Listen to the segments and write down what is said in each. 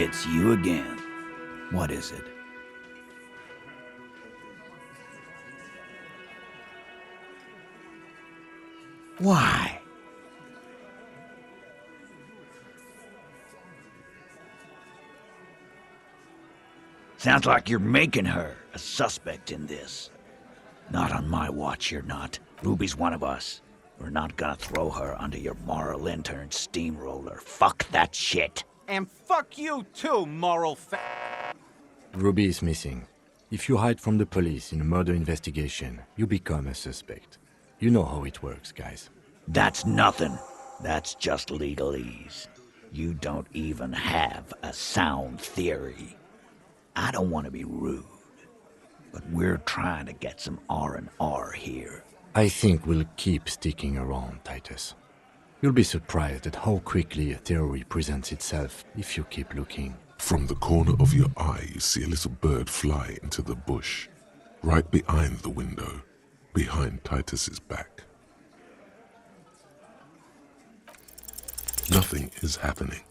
It's you again. What is it? Why? Sounds like you're making her a suspect in this. Not on my watch, you're not. Ruby's one of us. We're not gonna throw her under your moral intern steamroller. Fuck that shit. And fuck you too, moral Ruby is missing. If you hide from the police in a murder investigation, you become a suspect. You know how it works, guys. That's nothing. That's just legalese. You don't even have a sound theory. I don't want to be rude, but we're trying to get some R&R here. I think we'll keep sticking around, Titus. You'll be surprised at how quickly a theory presents itself if you keep looking. From the corner of your eye, you see a little bird fly into the bush, right behind the window, behind Titus's back. Nothing is happening.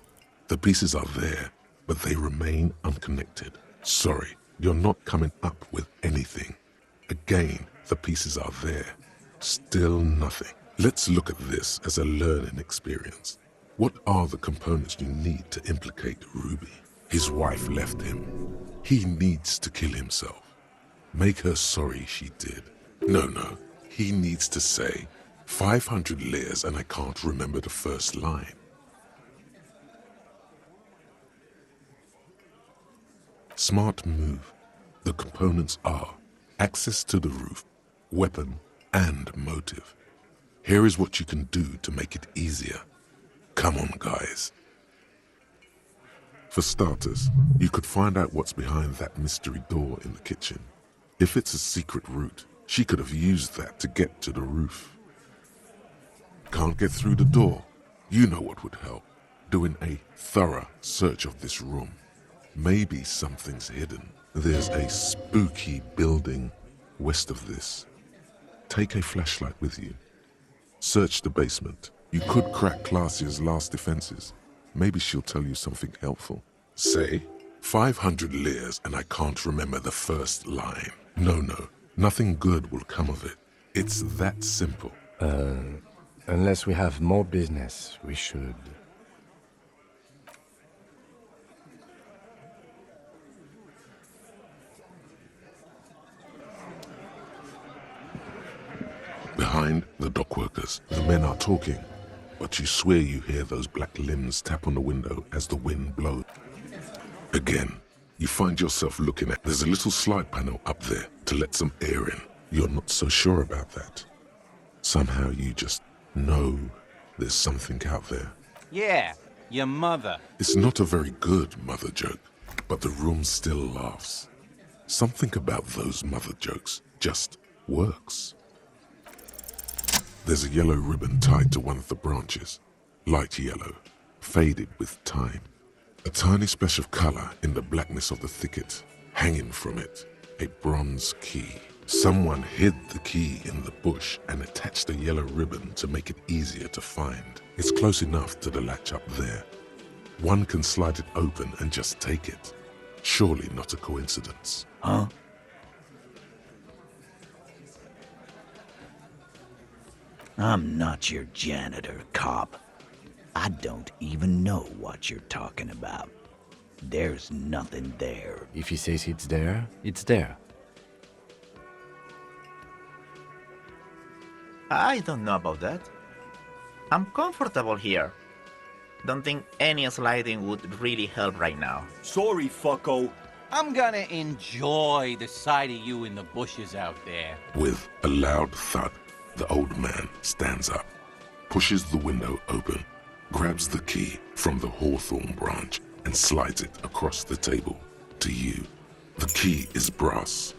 The pieces are there, but they remain unconnected. Sorry, you're not coming up with anything. Again, the pieces are there. Still nothing. Let's look at this as a learning experience. What are the components you need to implicate Ruby? His wife left him. He needs to kill himself. Make her sorry she did. No. He needs to say, 500 layers and I can't remember the first line. Smart move. The components are access to the roof, weapon, and motive. Here is what you can do to make it easier. Come on, guys. For starters, you could find out what's behind that mystery door in the kitchen. If it's a secret route, she could have used that to get to the roof. Can't get through the door? You know what would help. Doing a thorough search of this room. Maybe something's hidden. There's a spooky building west of this. Take a flashlight with you. Search the basement. You could crack Classia's last defenses. Maybe she'll tell you something helpful. Say, 500 layers and I can't remember the first line. No, nothing good will come of it. It's that simple. Unless we have more business, we should. Behind the dockworkers, the men are talking, but you swear you hear those black limbs tap on the window as the wind blows. Again, you find yourself looking at, there's a little slide panel up there to let some air in. You're not so sure about that. Somehow you just know there's something out there. Yeah, your mother. It's not a very good mother joke, but the room still laughs. Something about those mother jokes just works. There's a yellow ribbon tied to one of the branches. Light yellow, faded with time. A tiny splash of color in the blackness of the thicket. Hanging from it, a bronze key. Someone hid the key in the bush and attached a yellow ribbon to make it easier to find. It's close enough to the latch up there. One can slide it open and just take it. Surely not a coincidence. Huh? I'm not your janitor, cop. I don't even know what you're talking about. There's nothing there. If he says it's there, it's there. I don't know about that. I'm comfortable here. Don't think any sliding would really help right now. Sorry, fucko. I'm gonna enjoy the sight of you in the bushes out there. With a loud thud, the old man stands up, pushes the window open, grabs the key from the hawthorn branch and slides it across the table to you. The key is brass.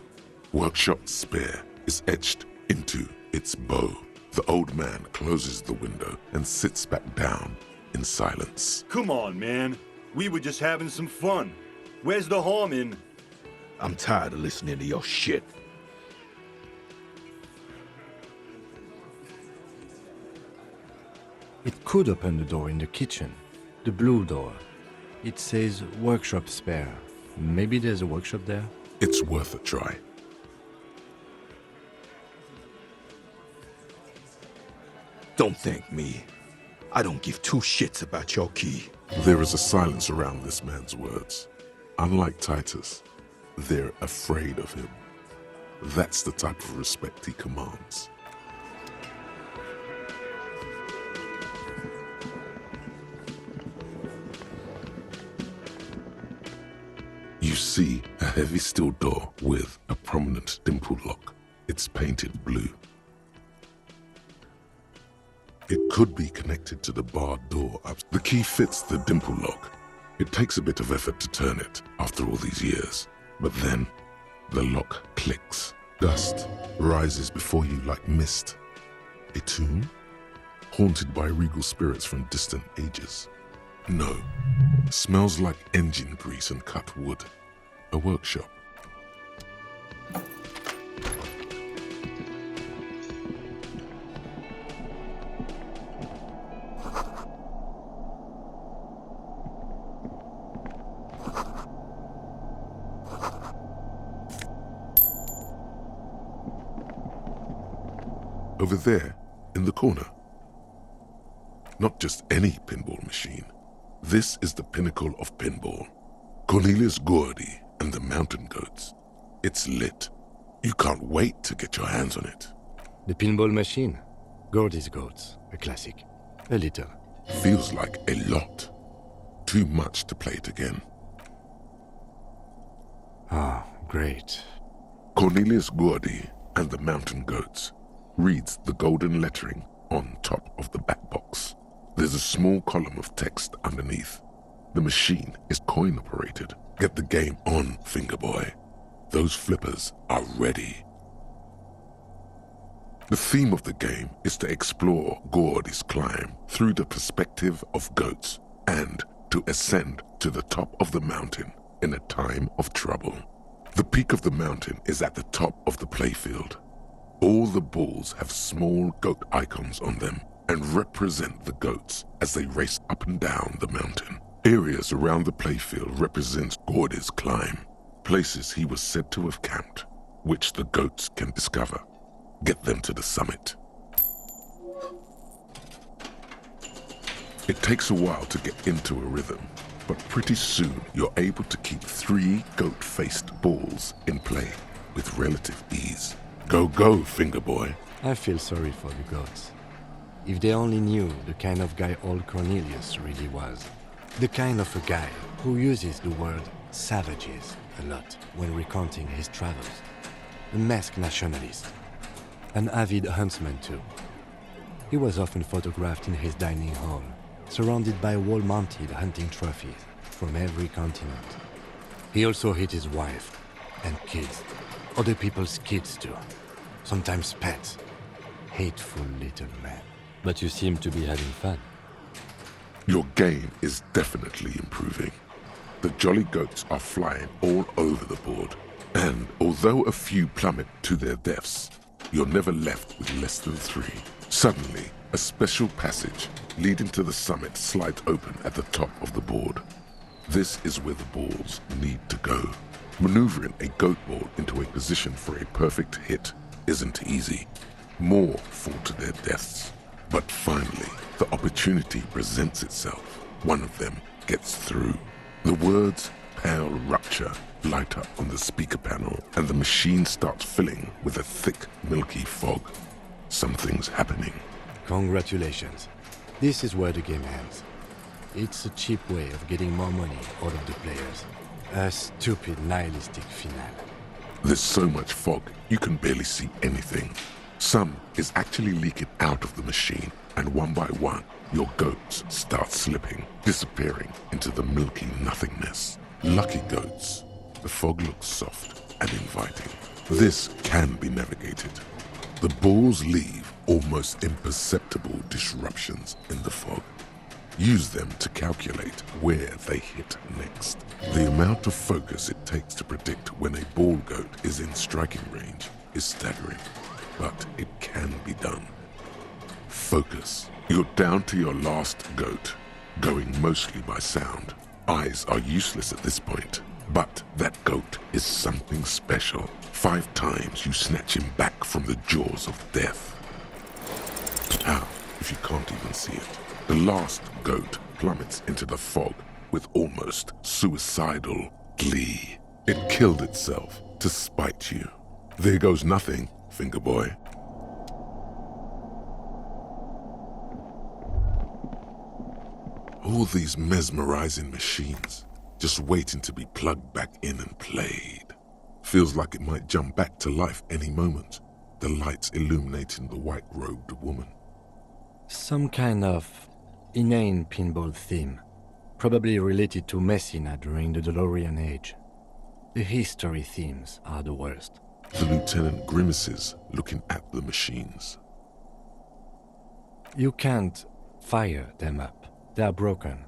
Workshop spare is etched into its bow. The old man closes the window and sits back down in silence. Come on, man. We were just having some fun. Where's the harm in... I'm tired of listening to your shit. It could open the door in the kitchen. The blue door. It says workshop spare. Maybe there's a workshop there? It's worth a try. Don't thank me. I don't give two shits about your key. There is a silence around this man's words. Unlike Titus, they're afraid of him. That's the type of respect he commands. You see a heavy steel door with a prominent dimple lock. It's painted blue. It could be connected to the barred door up. The key fits the dimple lock. It takes a bit of effort to turn it after all these years. But then, the lock clicks. Dust rises before you like mist. A tomb? Haunted by regal spirits from distant ages. No. Smells like engine grease and cut wood. A workshop. Over there, in the corner. Not just any pinball machine. This is the pinnacle of pinball. Cornelius Gordy and the Mountain Goats. It's lit. You can't wait to get your hands on it. The pinball machine. Gordy's Goats. A classic. A little. Feels like a lot. Too much to play it again. Ah, great. Cornelius Gordy and the Mountain Goats reads the golden lettering on top of the back box. There's a small column of text underneath. The machine is coin-operated. Get the game on, Fingerboy. Those flippers are ready. The theme of the game is to explore Gordy's climb through the perspective of goats and to ascend to the top of the mountain in a time of trouble. The peak of the mountain is at the top of the playfield. All the balls have small goat icons on them and represent the goats as they race up and down the mountain. Areas around the playfield represent Gordy's climb, places he was said to have camped, which the goats can discover. Get them to the summit. It takes a while to get into a rhythm, but pretty soon you're able to keep 3 goat-faced balls in play with relative ease. Go, go, Fingerboy. I feel sorry for the goats. If they only knew the kind of guy old Cornelius really was. The kind of a guy who uses the word savages a lot when recounting his travels. A masked nationalist. An avid huntsman too. He was often photographed in his dining hall, surrounded by wall-mounted hunting trophies from every continent. He also hit his wife and kids. Other people's kids too. Sometimes pets. Hateful little man. But you seem to be having fun. Your game is definitely improving. The jolly goats are flying all over the board, and although a few plummet to their deaths, you're never left with less than 3. Suddenly, a special passage leading to the summit slides open at the top of the board. This is where the balls need to go. Maneuvering a goat ball into a position for a perfect hit isn't easy. More fall to their deaths. But finally, the opportunity presents itself. One of them gets through. The words "pale rupture" light up on the speaker panel, and the machine starts filling with a thick, milky fog. Something's happening. Congratulations. This is where the game ends. It's a cheap way of getting more money out of the players. A stupid, nihilistic finale. There's so much fog, you can barely see anything. Some is actually leaking out of the machine, and one by one, your goats start slipping, disappearing into the milky nothingness. Lucky goats. The fog looks soft and inviting. This can be navigated. The balls leave almost imperceptible disruptions in the fog. Use them to calculate where they hit next. The amount of focus it takes to predict when a ball goat is in striking range is staggering, but it can be done. Focus. You're down to your last goat, going mostly by sound. Eyes are useless at this point, but that goat is something special. 5 times you snatch him back from the jaws of death. How, if you can't even see it? The last goat plummets into the fog with almost suicidal glee. It killed itself to spite you. There goes nothing, finger boy. All these mesmerizing machines, just waiting to be plugged back in and played. Feels like it might jump back to life any moment, the lights illuminating the white-robed woman. Some kind of inane pinball theme, probably related to Messina during the DeLorean age. The history themes are the worst. The lieutenant grimaces, looking at the machines. You can't fire them up. They are broken.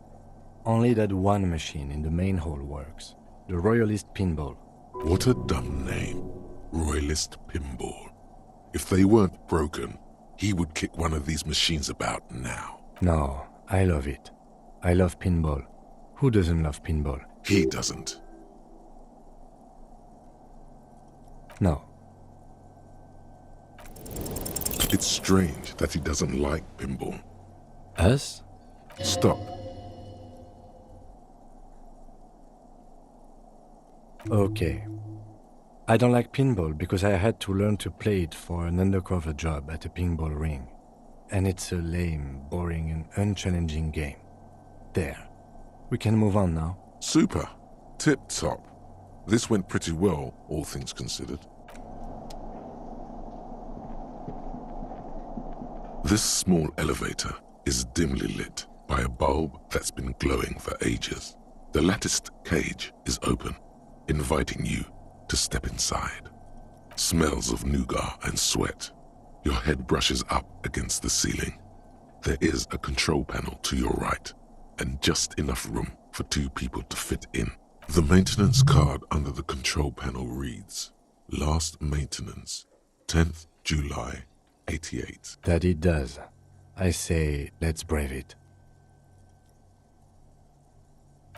Only that one machine in the main hall works. The Royalist Pinball. What a dumb name. Royalist Pinball. If they weren't broken, he would kick one of these machines about now. No, I love it. I love pinball. Who doesn't love pinball? He doesn't. No. It's strange that he doesn't like pinball. Us? Stop. Okay. I don't like pinball because I had to learn to play it for an undercover job at a pinball ring. And it's a lame, boring and unchallenging game. There. We can move on now. Super. Tip-top. This went pretty well, all things considered. This small elevator is dimly lit by a bulb that's been glowing for ages. The latticed cage is open, inviting you to step inside. Smells of nougat and sweat. Your head brushes up against the ceiling. There is a control panel to your right, and just enough room for 2 people to fit in. The maintenance card under the control panel reads, Last maintenance, 10th July, 88. That it does. I say, let's brave it.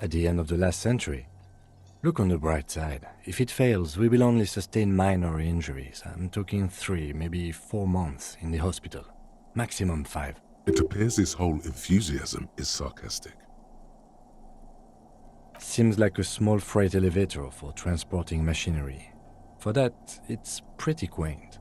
At the end of the last century. Look on the bright side. If it fails, we will only sustain minor injuries. I'm talking 3, maybe 4 months in the hospital. Maximum 5. It appears his whole enthusiasm is sarcastic. Seems like a small freight elevator for transporting machinery. For that, it's pretty quaint.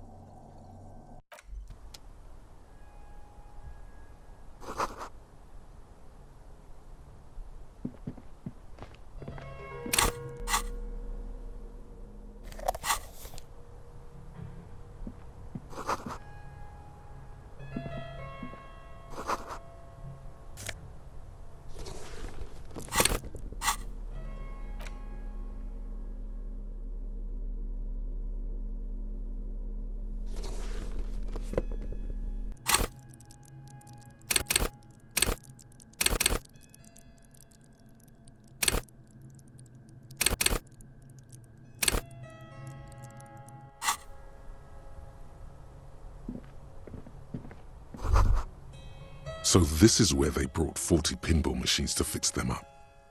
So this is where they brought 40 pinball machines to fix them up,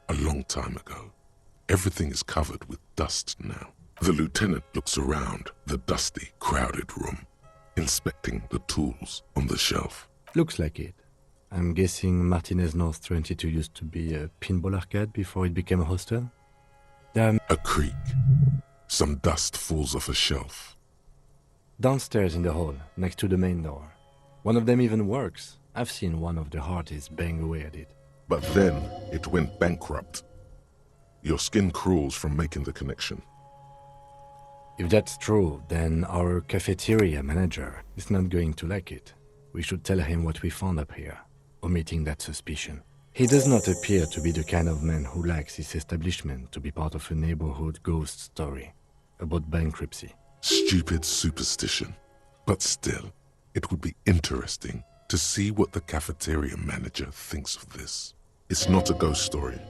a long time ago. Everything is covered with dust now. The lieutenant looks around the dusty, crowded room, inspecting the tools on the shelf. Looks like it. I'm guessing Martinez North 22 used to be a pinball arcade before it became a hostel? A creak. Some dust falls off a shelf. Downstairs in the hall, next to the main door. One of them even works. I've seen one of the artists bang away at it. But then it went bankrupt. Your skin crawls from making the connection. If that's true, then our cafeteria manager is not going to like it. We should tell him what we found up here, omitting that suspicion. He does not appear to be the kind of man who likes his establishment to be part of a neighborhood ghost story about bankruptcy. Stupid superstition. But still, it would be interesting to see what the cafeteria manager thinks of this. It's not a ghost story.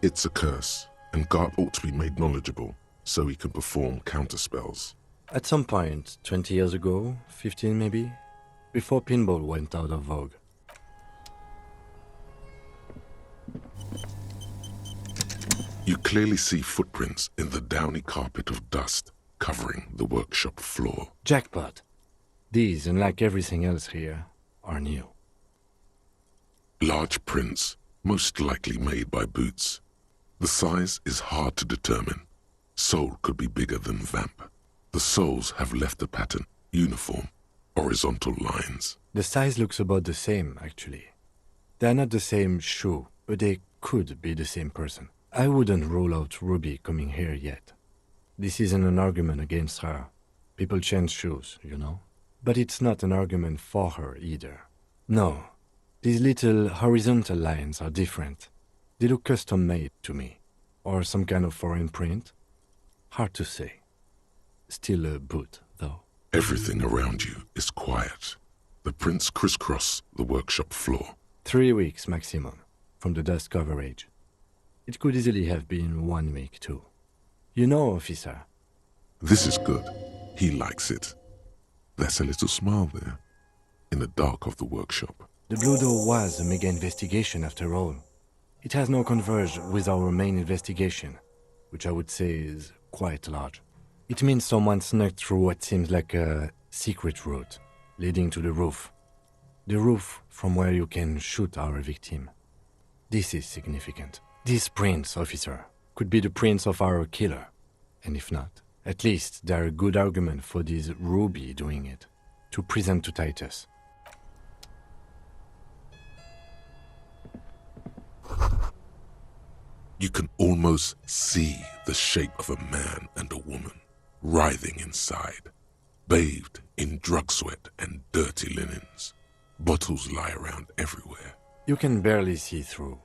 It's a curse, and God ought to be made knowledgeable so he can perform counterspells. At some point, 20 years ago, 15 maybe, before pinball went out of vogue. You clearly see footprints in the downy carpet of dust covering the workshop floor. Jackpot. These, unlike everything else here, are new. Large prints, most likely made by Boots. The size is hard to determine. Sole could be bigger than Vamp. The soles have left the pattern, uniform, horizontal lines. The size looks about the same, actually. They're not the same shoe, but they could be the same person. I wouldn't rule out Ruby coming here yet. This isn't an argument against her. People change shoes, you know? But it's not an argument for her either. No, these little horizontal lines are different. They look custom-made to me. Or some kind of foreign print. Hard to say. Still a boot, though. Everything around you is quiet. The prints crisscross the workshop floor. 3 weeks maximum, from the dust coverage. It could easily have been 1 week, too. You know, officer. This is good. He likes it. There's a little smile there, in the dark of the workshop. The Blue Door was a mega investigation after all. It has now converged with our main investigation, which I would say is quite large. It means someone snuck through what seems like a secret route, leading to the roof. The roof from where you can shoot our victim. This is significant. These prints, officer, could be the prints of our killer. And if not, at least they're a good argument for this Ruby doing it, to present to Titus. You can almost see the shape of a man and a woman, writhing inside, bathed in drug sweat and dirty linens. Bottles lie around everywhere. You can barely see through.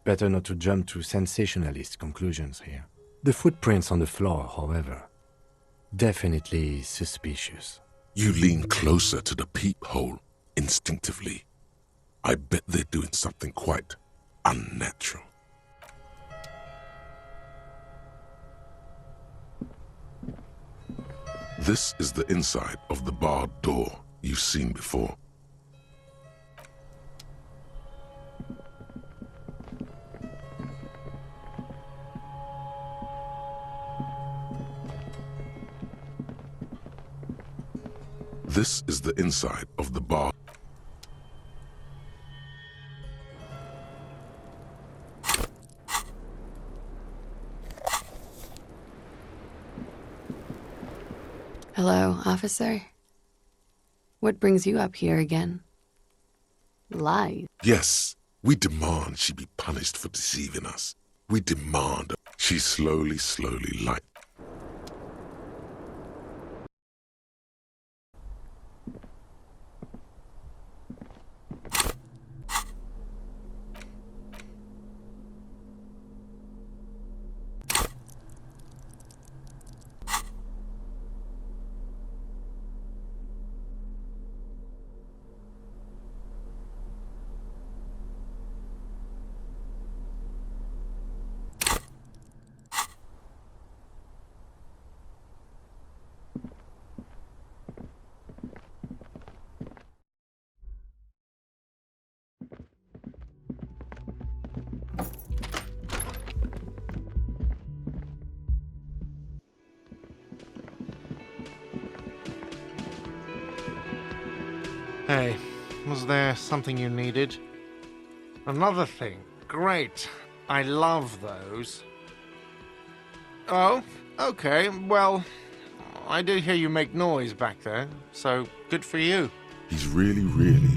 Better not to jump to sensationalist conclusions here. The footprints on the floor, however, definitely suspicious. You lean closer to the peephole instinctively. I bet they're doing something quite unnatural. This is the inside of the barred door you've seen before. This is the inside of the bar. Hello, officer. What brings you up here again? Lies. Yes, we demand she be punished for deceiving us. We demand she slowly light. Hey, was there something you needed? Another thing. Great. I love those. Oh, okay. Well, I do hear you make noise back there, so good for you. He's really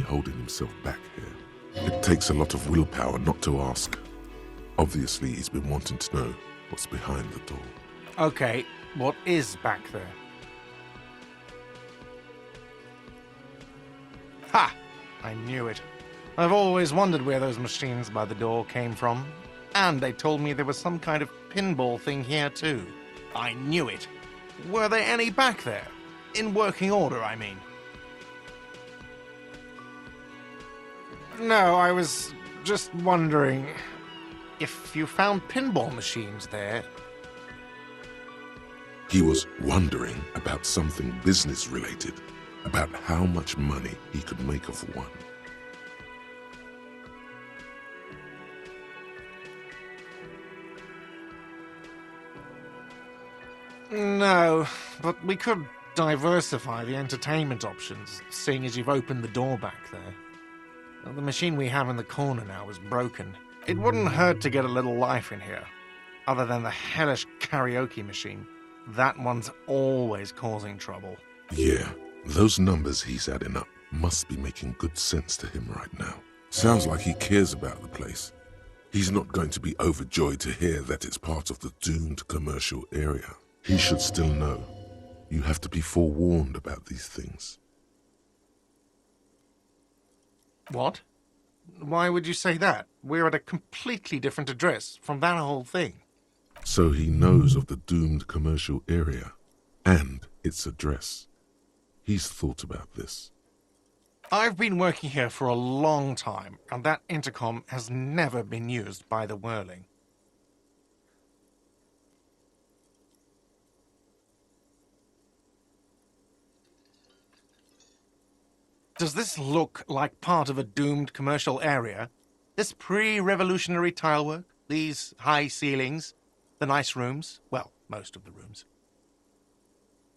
holding himself back here. It takes a lot of willpower not to ask. Obviously, he's been wanting to know what's behind the door. Okay, what is back there? Ha! I knew it. I've always wondered where those machines by the door came from. And they told me there was some kind of pinball thing here too. I knew it. Were there any back there? In working order, I mean. No, I was just wondering if you found pinball machines there. He was wondering about something business-related, about how much money he could make of one. No, but we could diversify the entertainment options, seeing as you've opened the door back there. Well, the machine we have in the corner now is broken. It wouldn't hurt to get a little life in here. Other than the hellish karaoke machine. That one's always causing trouble. Yeah, those numbers he's adding up must be making good sense to him right now. Sounds like he cares about the place. He's not going to be overjoyed to hear that it's part of the doomed commercial area. He should still know. You have to be forewarned about these things. What? Why would you say that? We're at a completely different address from that whole thing. So he knows of the doomed commercial area and its address. He's thought about this. I've been working here for a long time, and that intercom has never been used by the Whirling. Does this look like part of a doomed commercial area? This pre-revolutionary tilework? These high ceilings? The nice rooms? Well, most of the rooms.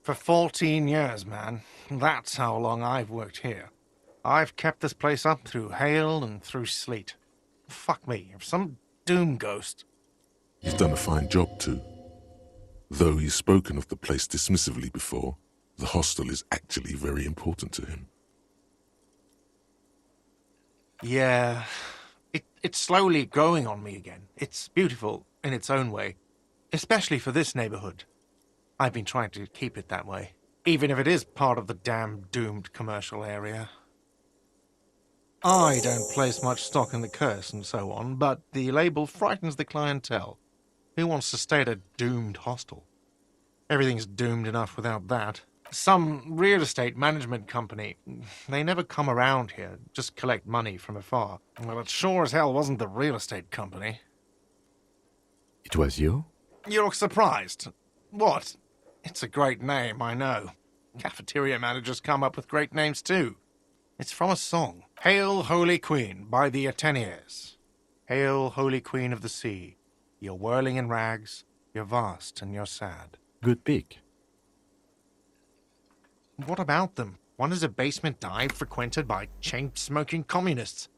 For 14 years, man. That's how long I've worked here. I've kept this place up through hail and through sleet. Fuck me, if some doom ghost... He's done a fine job too. Though he's spoken of the place dismissively before, the hostel is actually very important to him. Yeah, it's slowly growing on me again. It's beautiful in its own way, especially for this neighborhood. I've been trying to keep it that way, even if it is part of the damn doomed commercial area. I don't place much stock in the curse and so on, but the label frightens the clientele. Who wants to stay at a doomed hostel? Everything's doomed enough without that. Some real estate management company. They never come around here, just collect money from afar. Well, it sure as hell wasn't the real estate company. It was you? You look surprised. What? It's a great name, I know. Cafeteria managers come up with great names too. It's from a song. Hail, Holy Queen, by the Ateniers. Hail, Holy Queen of the Sea. You're whirling in rags, you're vast and you're sad. Good pick. What about them? One is a basement dive frequented by chain-smoking communists.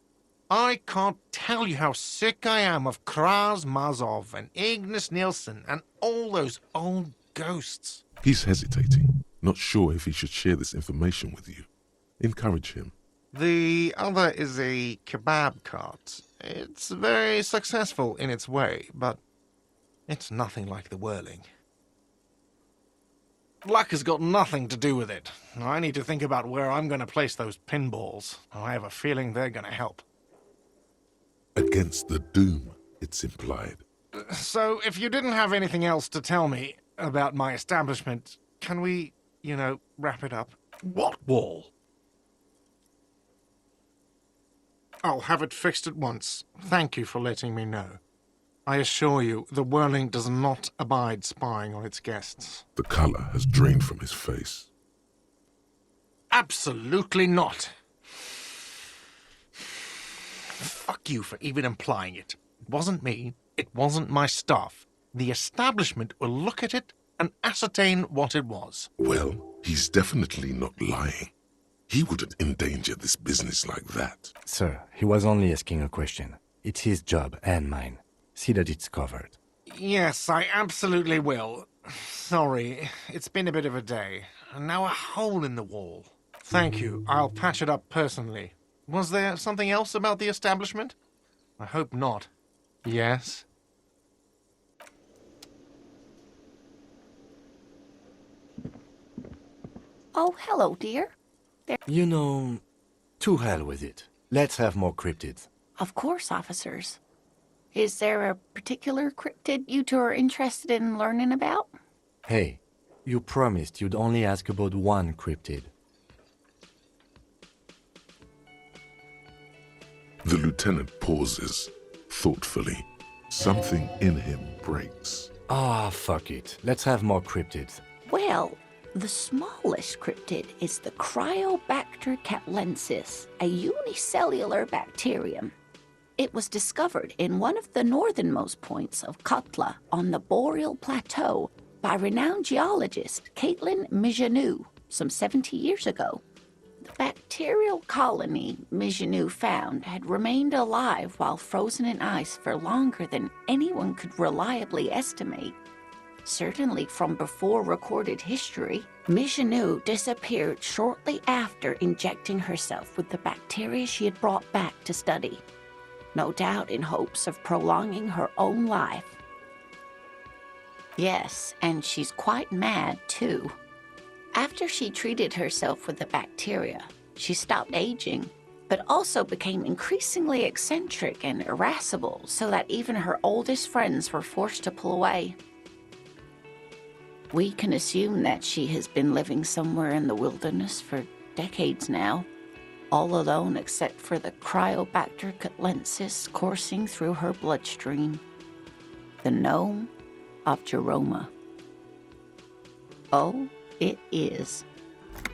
I can't tell you how sick I am of Kraz Mazov and Ignis Nielsen and all those old ghosts. He's hesitating, not sure if he should share this information with you. Encourage him. The other is a kebab cart. It's very successful in its way, but it's nothing like the Whirling. Luck has got nothing to do with it. I need to think about where I'm going to place those pinballs. I have a feeling they're going to help. Against the doom, it's implied. So, if you didn't have anything else to tell me about my establishment, can we, wrap it up? What wall? I'll have it fixed at once. Thank you for letting me know. I assure you, the Whirling does not abide spying on its guests. The color has drained from his face. Absolutely not. Fuck you for even implying it. It wasn't me. It wasn't my staff. The establishment will look at it and ascertain what it was. Well, he's definitely not lying. He wouldn't endanger this business like that. Sir, he was only asking a question. It's his job and mine. See that it's covered. Yes, I absolutely will. Sorry, it's been a bit of a day. And now a hole in the wall. Thank you. I'll patch it up personally. Was there something else about the establishment? I hope not. Yes? Oh, hello, dear. To hell with it. Let's have more cryptids. Of course, officers. Is there a particular cryptid you two are interested in learning about? Hey, you promised you'd only ask about one cryptid. The lieutenant pauses, thoughtfully. Something in him breaks. Fuck it. Let's have more cryptids. Well, the smallest cryptid is the Cryobacter catlensis, a unicellular bacterium. It was discovered in one of the northernmost points of Katla on the Boreal Plateau by renowned geologist Caitlin Mijanou some 70 years ago. The bacterial colony Mijanou found had remained alive while frozen in ice for longer than anyone could reliably estimate. Certainly from before recorded history, Mijanou disappeared shortly after injecting herself with the bacteria she had brought back to study, no doubt in hopes of prolonging her own life. Yes, and she's quite mad too. After she treated herself with the bacteria, she stopped aging, but also became increasingly eccentric and irascible, so that even her oldest friends were forced to pull away. We can assume that she has been living somewhere in the wilderness for decades now, all alone except for the Cryobacter catlensis coursing through her bloodstream. The gnome of Jeroma. Oh, it is.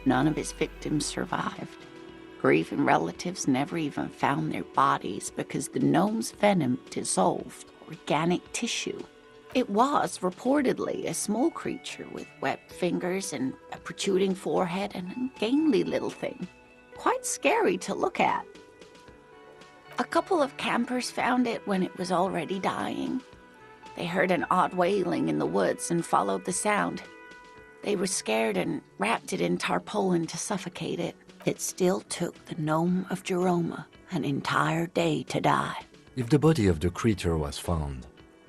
None of his victims survived. Grieving relatives never even found their bodies because the gnome's venom dissolved organic tissue. It was reportedly a small creature with webbed fingers and a protruding forehead and a gangly little thing. Quite scary to look at. A couple of campers found it when it was already dying. They heard an odd wailing in the woods and followed the sound. They were scared and wrapped it in tarpaulin to suffocate it. It still took the gnome of Jeroma an entire day to die. If the body of the creature was found,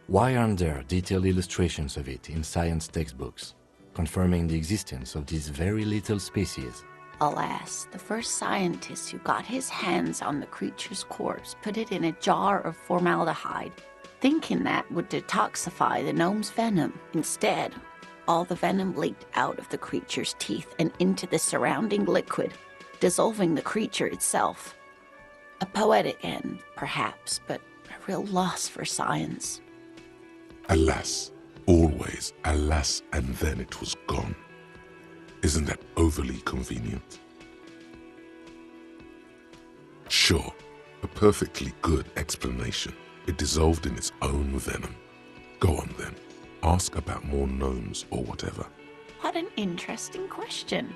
why aren't there detailed illustrations of it in science textbooks, confirming the existence of this very little species? Alas, the first scientist who got his hands on the creature's corpse put it in a jar of formaldehyde, thinking that would detoxify the gnome's venom. Instead, all the venom leaked out of the creature's teeth and into the surrounding liquid, dissolving the creature itself. A poetic end, perhaps, but a real loss for science. Alas, always alas, and then it was gone. Isn't that overly convenient? Sure, a perfectly good explanation. It dissolved in its own venom. Go on then. Ask about more gnomes or whatever. What an interesting question.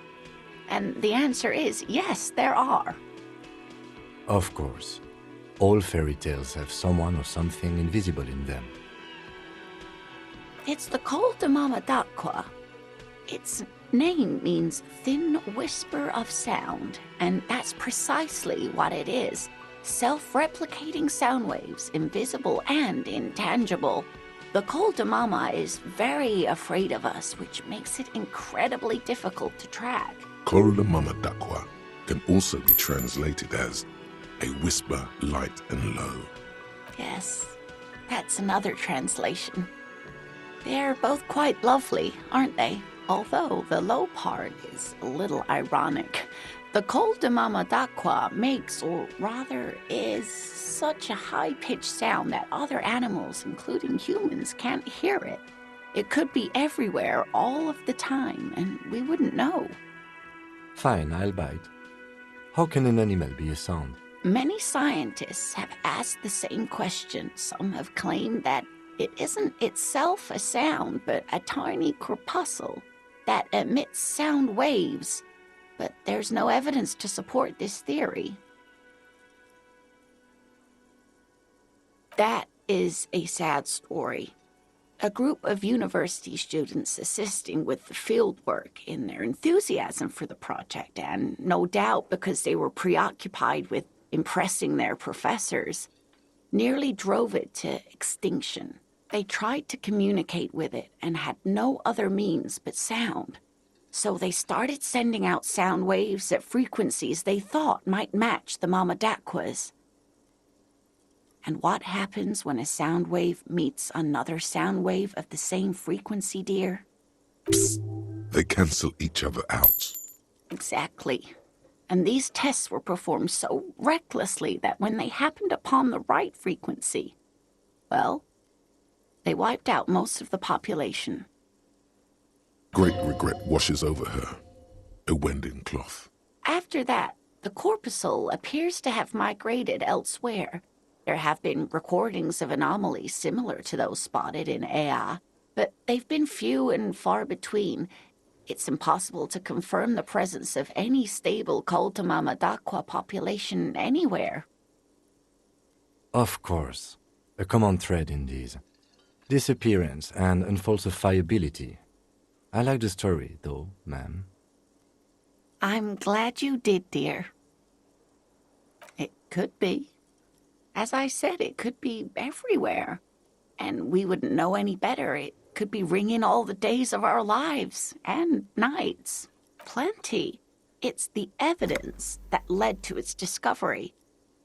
And the answer is yes, there are. Of course. All fairy tales have someone or something invisible in them. It's the Col de Mamadakwa. Its name means thin whisper of sound, and that's precisely what it is. Self-replicating sound waves, invisible and intangible. The Col de Mama is very afraid of us, which makes it incredibly difficult to track. Col de Mamadakwa can also be translated as a whisper light and low. Yes, that's another translation. They're both quite lovely, aren't they? Although the low part is a little ironic. The Col de Mamadakwa makes, or rather is, such a high-pitched sound that other animals, including humans, can't hear it. It could be everywhere all of the time, and we wouldn't know. Fine, I'll bite. How can an animal be a sound? Many scientists have asked the same question. Some have claimed that it isn't itself a sound, but a tiny corpuscle that emits sound waves. But there's no evidence to support this theory. That is a sad story. A group of university students assisting with the fieldwork in their enthusiasm for the project, and no doubt because they were preoccupied with impressing their professors, nearly drove it to extinction. They tried to communicate with it and had no other means but sound. So they started sending out sound waves at frequencies they thought might match the Mamadakwas. And what happens when a sound wave meets another sound wave of the same frequency, dear? Psst. They cancel each other out. Exactly. And these tests were performed so recklessly that when they happened upon the right frequency, well, they wiped out most of the population. Great regret washes over her, a wending cloth. After that, the corpuscle appears to have migrated elsewhere. There have been recordings of anomalies similar to those spotted in Ea, but they've been few and far between. It's impossible to confirm the presence of any stable Koltamamadakwa population anywhere. Of course. A common thread in these. Disappearance and unfalsifiability. I like the story, though, ma'am. I'm glad you did, dear. It could be. As I said, it could be everywhere. And we wouldn't know any better. It could be ringing all the days of our lives and nights. Plenty. It's the evidence that led to its discovery.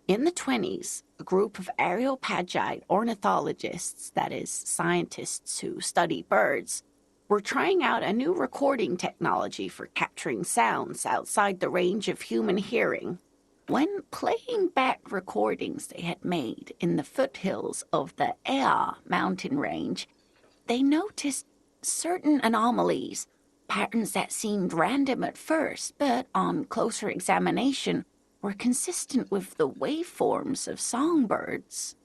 In the 20s, a group of Areopagite ornithologists, that is, scientists who study birds, were trying out a new recording technology for capturing sounds outside the range of human hearing. When playing back recordings they had made in the foothills of the Ea mountain range, they noticed certain anomalies, patterns that seemed random at first, but on closer examination were consistent with the waveforms of songbirds.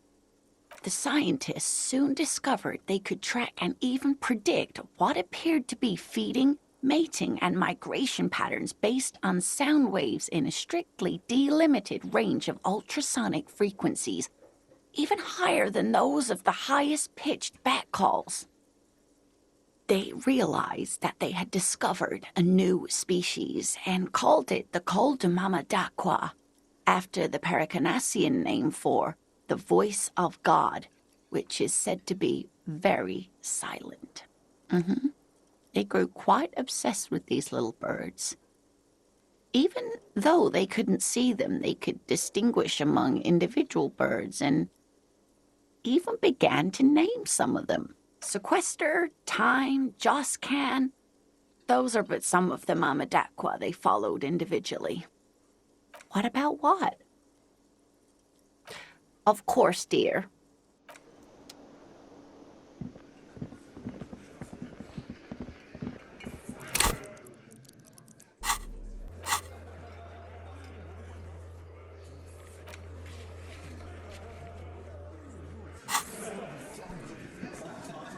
The scientists soon discovered they could track and even predict what appeared to be feeding, mating, and migration patterns based on sound waves in a strictly delimited range of ultrasonic frequencies, even higher than those of the highest-pitched bat calls. They realized that they had discovered a new species and called it the Koltamamadakwa, after the Paracanassian name for the voice of God, which is said to be very silent. They grew quite obsessed with these little birds. Even though they couldn't see them, they could distinguish among individual birds and even began to name some of them. Sequester, Time, Joscan. Those are but some of the Mamadakwa they followed individually. What about what? Of course, dear.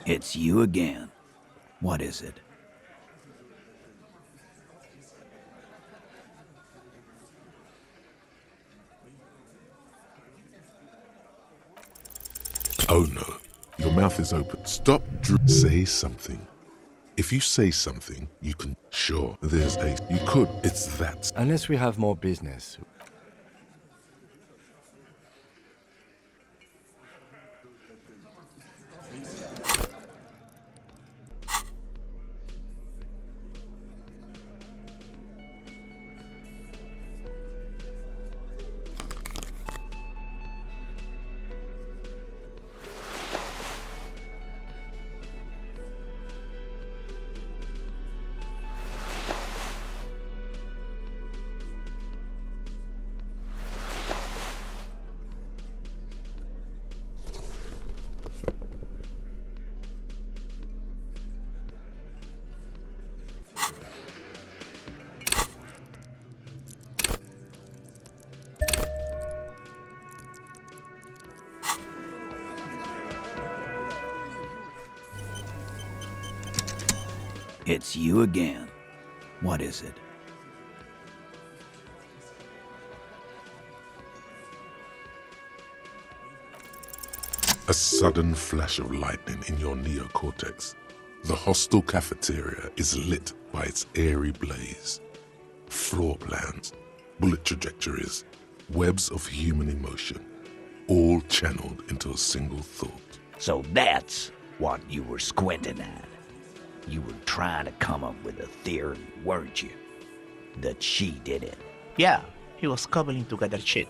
It's you again. What is it? Oh no, your mouth is open. Stop. Say something. If you say something, you can. Sure, there's a. You could. It's that. Unless we have more business. It's you again. What is it? A sudden flash of lightning in your neocortex. The hostel cafeteria is lit by its airy blaze. Floor plans, bullet trajectories, webs of human emotion, all channeled into a single thought. So that's what you were squinting at. You were trying to come up with a theory, weren't you? That she did it. Yeah, he was cobbling together shit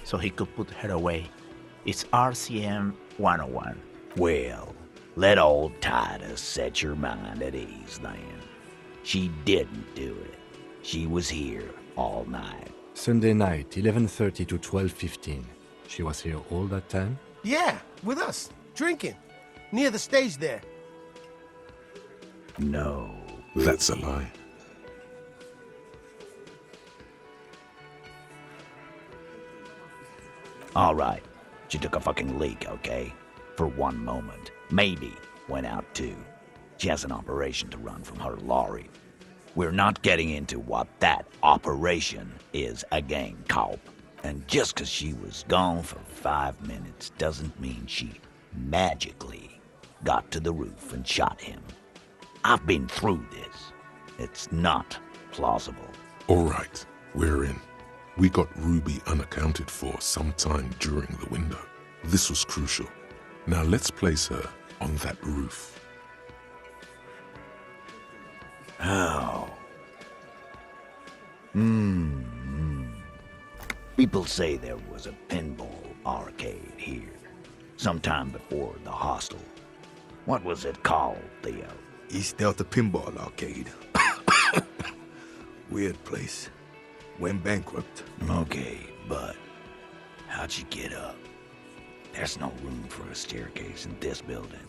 so he could put her away. It's RCM 101. Well, let old Titus set your mind at ease then. She didn't do it. She was here all night. Sunday night, 11:30 to 12:15. She was here all that time? Yeah, with us, drinking, near the stage there. No. That's a lie. All right. She took a fucking leak, okay? For one moment. Maybe went out too. She has an operation to run from her lorry. We're not getting into what that operation is again, Cope. And just 'cause she was gone for 5 minutes doesn't mean she magically got to the roof and shot him. I've been through this. It's not plausible. All right, we're in. We got Ruby unaccounted for sometime during the window. This was crucial. Now let's place her on that roof. Oh. People say there was a pinball arcade here, sometime before the hostel. What was it called, Theo? East Delta Pinball Arcade. Weird place. Went bankrupt. Okay, but how'd you get up? There's no room for a staircase in this building.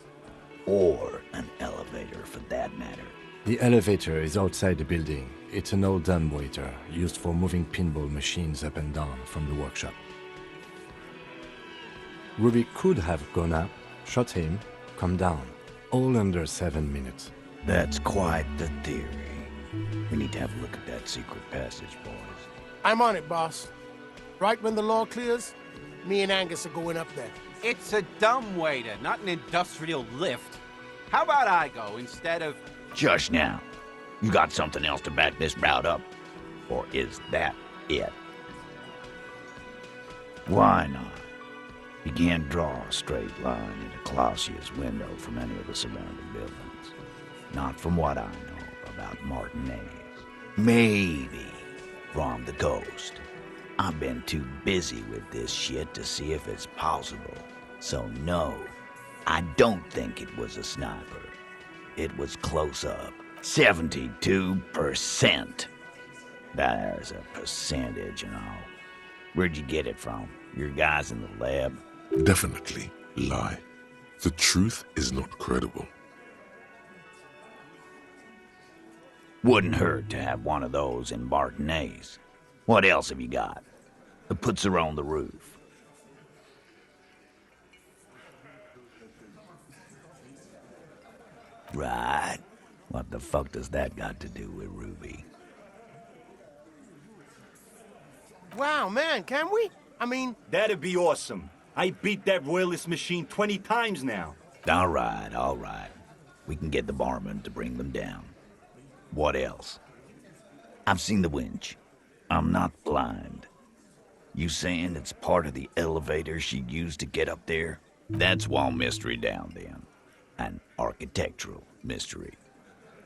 Or an elevator, for that matter. The elevator is outside the building. It's an old dumbwaiter used for moving pinball machines up and down from the workshop. Ruby could have gone up, shot him, come down, all under 7 minutes. That's quite the theory. We need to have a look at that secret passage, boys. I'm on it, boss. Right when the law clears, me and Angus are going up there. It's a dumbwaiter, not an industrial lift. How about I go instead of... Just now. You got something else to back this route up? Or is that it? Why not? You can't draw a straight line into Clausia's window from any of the surrounding buildings. Not from what I know about Martinez. Maybe from the coast. I've been too busy with this shit to see if it's possible. So no, I don't think it was a sniper. It was close up. 72%. There's a percentage and all. Where'd you get it from? Your guys in the lab? Definitely lie. The truth is not credible. Wouldn't hurt to have one of those in Martinez. What else have you got that puts her on the roof? Right. What the fuck does that got to do with Ruby? Wow, man, can we? I mean... That'd be awesome. I beat that royalist machine 20 times now. All right. We can get the barman to bring them down. What else? I've seen the winch. I'm not blind. You saying it's part of the elevator she used to get up there? That's one mystery down then. An architectural mystery.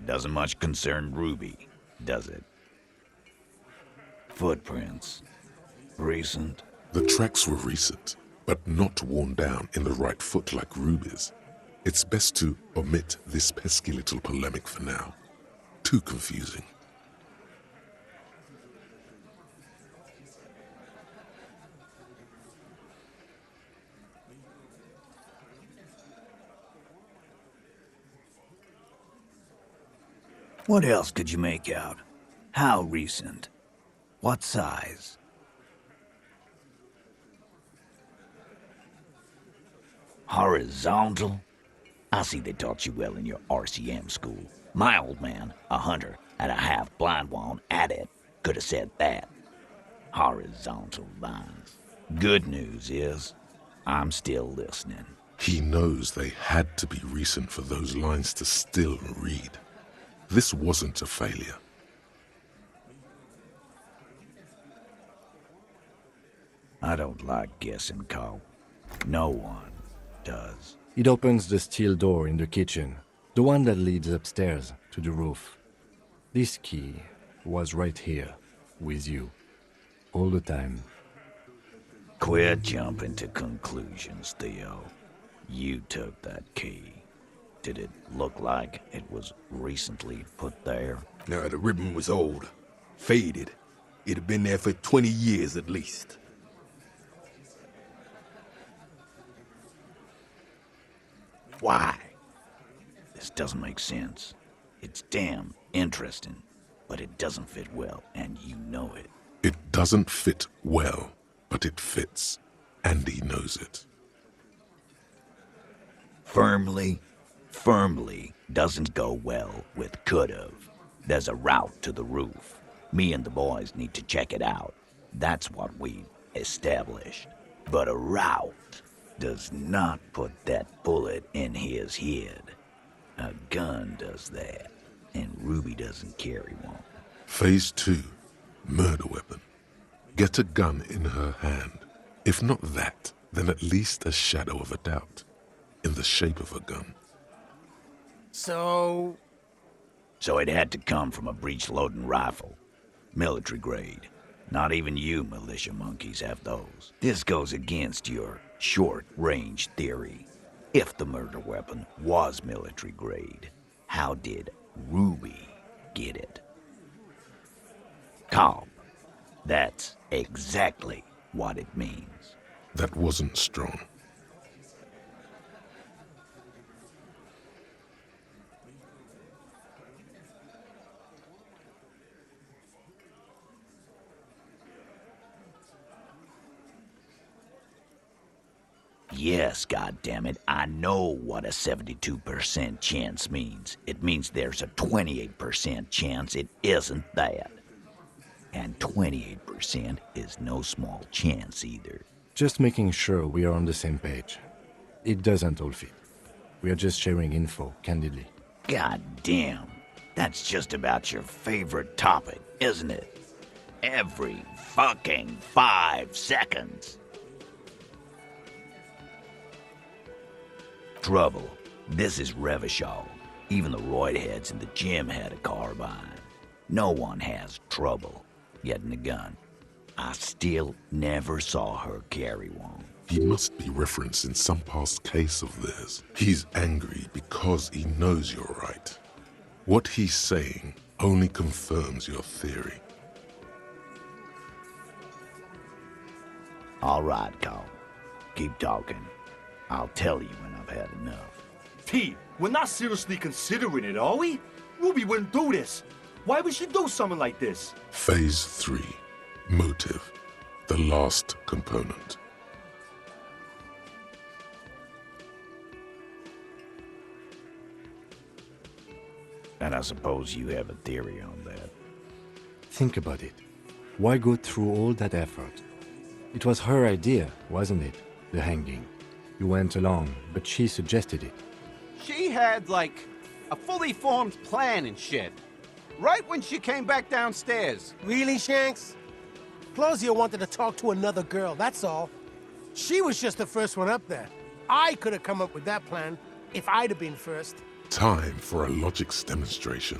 Doesn't much concern Ruby, does it? Footprints. Recent. The tracks were recent, but not worn down in the right foot like Ruby's. It's best to omit this pesky little polemic for now. Too confusing. What else could you make out? How recent? What size? Horizontal? I see they taught you well in your RCM school. My old man, a hunter, and a half-blind one at it, could have said that. Horizontal lines. Good news is, I'm still listening. He knows they had to be recent for those lines to still read. This wasn't a failure. I don't like guessing, Cole. No one does. It opens the steel door in the kitchen, the one that leads upstairs to the roof. This key was right here, with you, all the time. Quit jumping to conclusions, Theo. You took that key. Did it look like it was recently put there? No, the ribbon was old, faded. It'd been there for 20 years at least. Why? This doesn't make sense. It's damn interesting, but it doesn't fit well, and you know it. It doesn't fit well, but it fits. Andy knows it. Firmly doesn't go well with could've. There's a route to the roof. Me and the boys need to check it out. That's what we established. But a route does not put that bullet in his head. A gun does that, and Ruby doesn't carry one. Phase 2. Murder weapon. Get a gun in her hand. If not that, then at least a shadow of a doubt. In the shape of a gun. So it had to come from a breech-loading rifle. Military grade. Not even you militia monkeys have those. This goes against your short-range theory. If the murder weapon was military grade, how did Ruby get it? Cobb. That's exactly what it means. That wasn't strong. Yes, goddammit, I know what a 72% chance means. It means there's a 28% chance it isn't that. And 28% is no small chance either. Just making sure we are on the same page. It doesn't all fit. We are just sharing info, candidly. God damn, that's just about your favorite topic, isn't it? Every fucking 5 seconds. Trouble. This is Revachol. Even the roid heads in the gym had a carbine. No one has trouble getting a gun. I still never saw her carry one. He must be referencing some past case of theirs. He's angry because he knows you're right. What he's saying only confirms your theory. All right, Cole. Keep talking. I'll tell you when I've had enough. T, we're not seriously considering it, are we? Ruby wouldn't do this. Why would she do something like this? Phase 3. Motive. The last component. And I suppose you have a theory on that. Think about it. Why go through all that effort? It was her idea, wasn't it? The hanging. You went along, but she suggested it. She had, like, a fully formed plan and shit. Right when she came back downstairs. really, Shanks? Claudia wanted to talk to another girl, that's all. She was just the first one up there. I could have come up with that plan if I'd have been first. Time for a logics demonstration.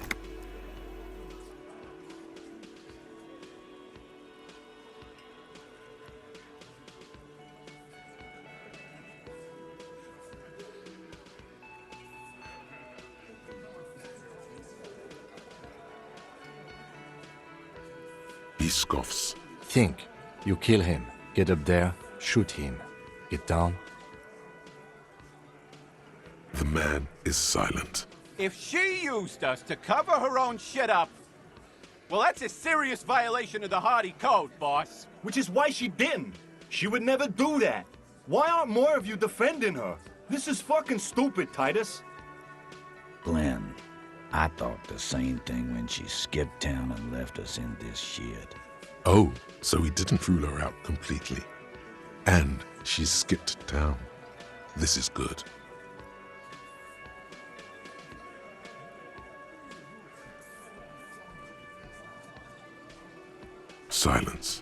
He scoffs. Think. You kill him. Get up there. Shoot him. Get down. The man is silent. If she used us to cover her own shit up, well, that's a serious violation of the Hardy Code, boss. Which is why she didn't. She would never do that. Why aren't more of you defending her? This is fucking stupid, Titus. Glenn, I thought the same thing when she skipped town and left us in this shit. Oh, so he didn't rule her out completely. And she skipped town. This is good. Silence.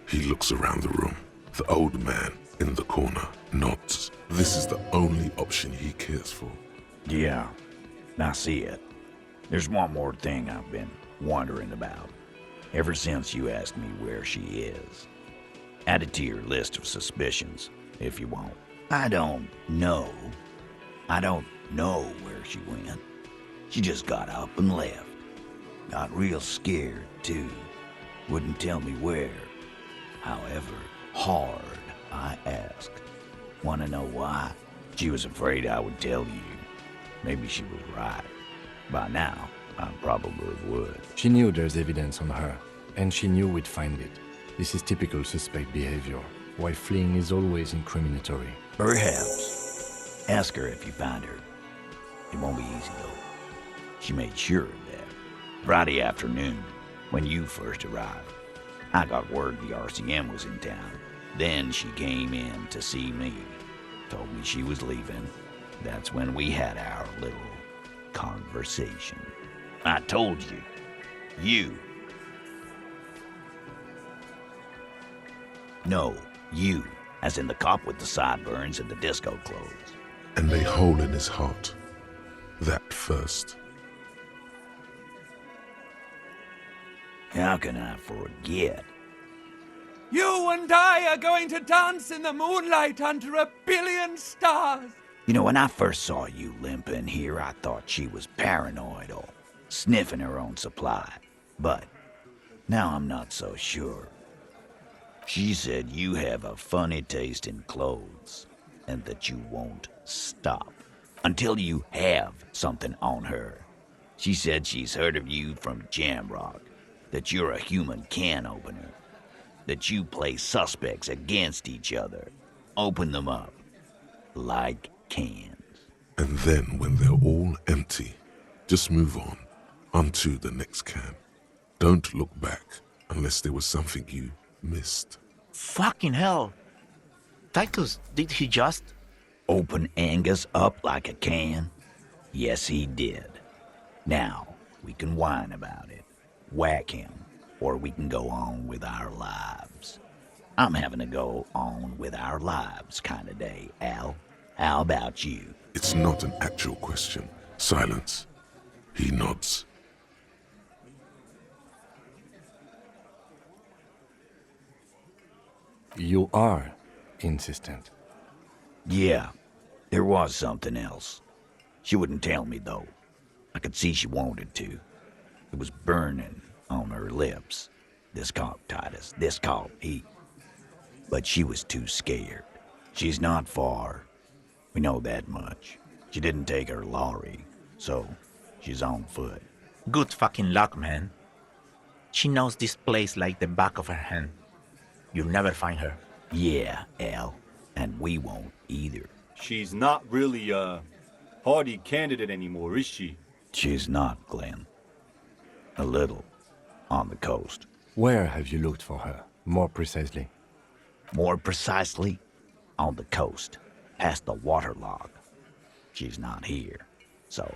He looks around the room. The old man in the corner nods. This is the only option he cares for. Yeah, I see it. There's one more thing I've been wondering about. Ever since you asked me where she is. Add it to your list of suspicions, if you want. I don't know where she went. She just got up and left. Got real scared, too. Wouldn't tell me where. However hard I asked. Want to know why? She was afraid I would tell you. Maybe she was right. By now, I probably would. She knew there's evidence on her, and she knew we'd find it. This is typical suspect behavior. Why fleeing is always incriminatory. Perhaps. Ask her if you find her. It won't be easy, though. She made sure of that. Friday afternoon, when you first arrived, I got word the RCM was in town. Then she came in to see me. Told me she was leaving. That's when we had our little conversation. I told you. You. No, you. As in the cop with the sideburns and the disco clothes. And a hole in his heart. That first. How can I forget? You and I are going to dance in the moonlight under 1 billion stars. You know, when I first saw you limping here, I thought she was paranoid or sniffing her own supply. But now I'm not so sure. She said you have a funny taste in clothes and that you won't stop until you have something on her. She said she's heard of you from Jamrock, that you're a human can opener, that you play suspects against each other, open them up like cans. And then when they're all empty, just move onto the next can. Don't look back unless there was something you missed. Fucking hell. Titus, did he just... Open Angus up like a can? Yes, he did. Now, we can whine about it, whack him, or we can go on with our lives. I'm having a go on with our lives kind of day, Al. How about you? It's not an actual question. Silence. He nods. You are insistent. Yeah, there was something else. She wouldn't tell me, though. I could see she wanted to. It was burning on her lips. This caught Titus. This caught he. But she was too scared. She's not far. We know that much. She didn't take her lorry, so she's on foot. Good fucking luck, man. She knows this place like the back of her hand. You'll never find her. Yeah, Al. And we won't either. She's not really a hardy candidate anymore, is she? She's not, Glenn. A little. On the coast. Where have you looked for her, more precisely? More precisely, on the coast, past the waterlog. She's not here, so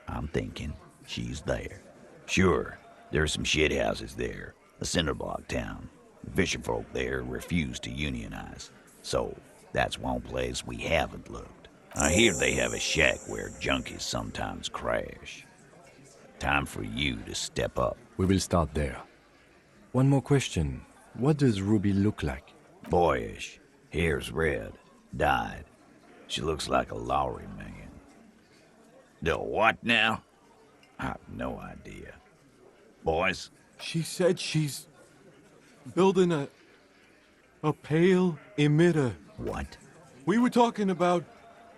I'm thinking she's there. Sure, there's some shithouses there, a cinder block town. The fisherfolk there refuse to unionize, so that's one place we haven't looked. I hear they have a shack where junkies sometimes crash. Time for you to step up. We will start there. One more question. What does Ruby look like? Boyish. Hair's red. Dyed. She looks like a Lowry man. The what now? I have no idea. Boys? She said she's building a pale emitter. What? We were talking about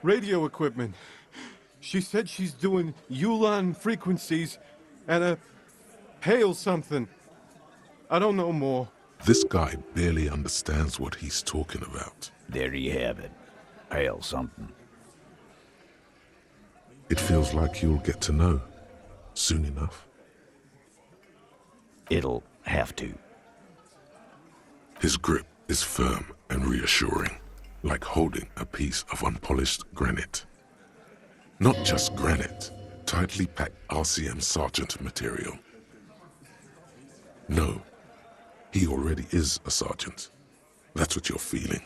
radio equipment. She said she's doing Ulan frequencies at a pale something. I don't know more. This guy barely understands what he's talking about. There you have it. Pale something. It feels like you'll get to know soon enough. It'll have to. His grip is firm and reassuring, like holding a piece of unpolished granite. Not just granite, tightly packed RCM sergeant material. No, he already is a sergeant. That's what you're feeling.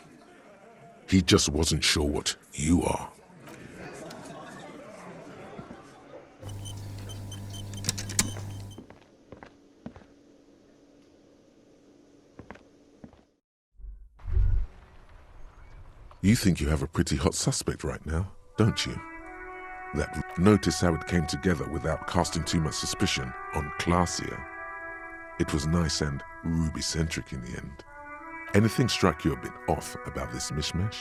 He just wasn't sure what you are. You think you have a pretty hot suspect right now, don't you? Notice how it came together without casting too much suspicion on Classier. It was nice and Ruby-centric in the end. Anything strike you a bit off about this mishmash?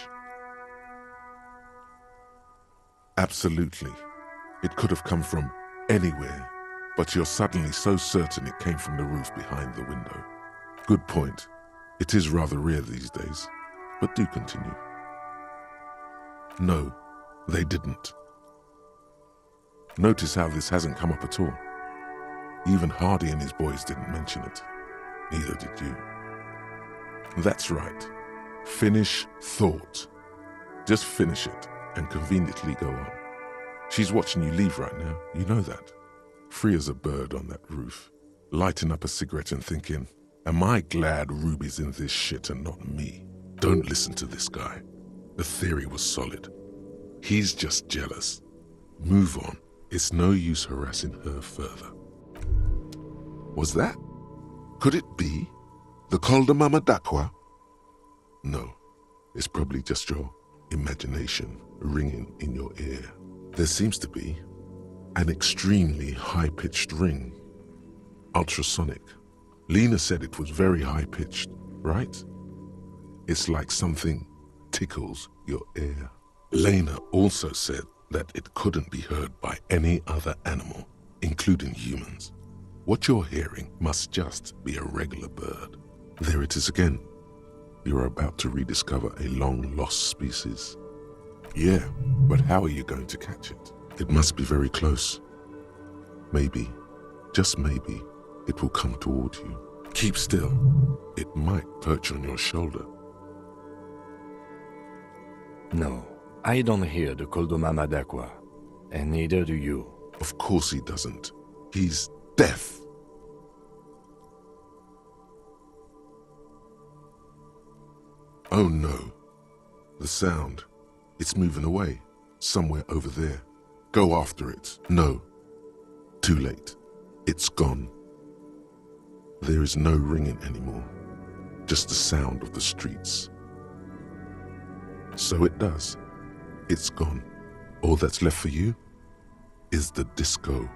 Absolutely. It could have come from anywhere, but you're suddenly so certain it came from the roof behind the window. Good point. It is rather rare these days, but do continue. No, they didn't. Notice how this hasn't come up at all. Even Hardy and his boys didn't mention it. Neither did you. That's right. Finish thought. Just finish it and conveniently go on. She's watching you leave right now, you know that. Free as a bird on that roof, lighting up a cigarette and thinking, am I glad Ruby's in this shit and not me? Don't listen to this guy. The theory was solid. He's just jealous. Move on. It's no use harassing her further. Was that? Could it be? The Koldamama Dakwa? No. It's probably just your imagination ringing in your ear. There seems to be an extremely high-pitched ring. Ultrasonic. Lena said it was very high-pitched, right? It's like something tickles your ear. Lena also said that it couldn't be heard by any other animal, including humans. What you're hearing must just be a regular bird. There it is again. You're about to rediscover a long-lost species. Yeah, but how are you going to catch it? It must be very close. Maybe, just maybe, it will come toward you. Keep still. It might perch on your shoulder. No, I don't hear the Koldomama Dakwa, and neither do you. Of course he doesn't. He's deaf. Oh no. The sound. It's moving away. Somewhere over there. Go after it. No. Too late. It's gone. There is no ringing anymore. Just the sound of the streets. So it does. It's gone. All that's left for you is the Disco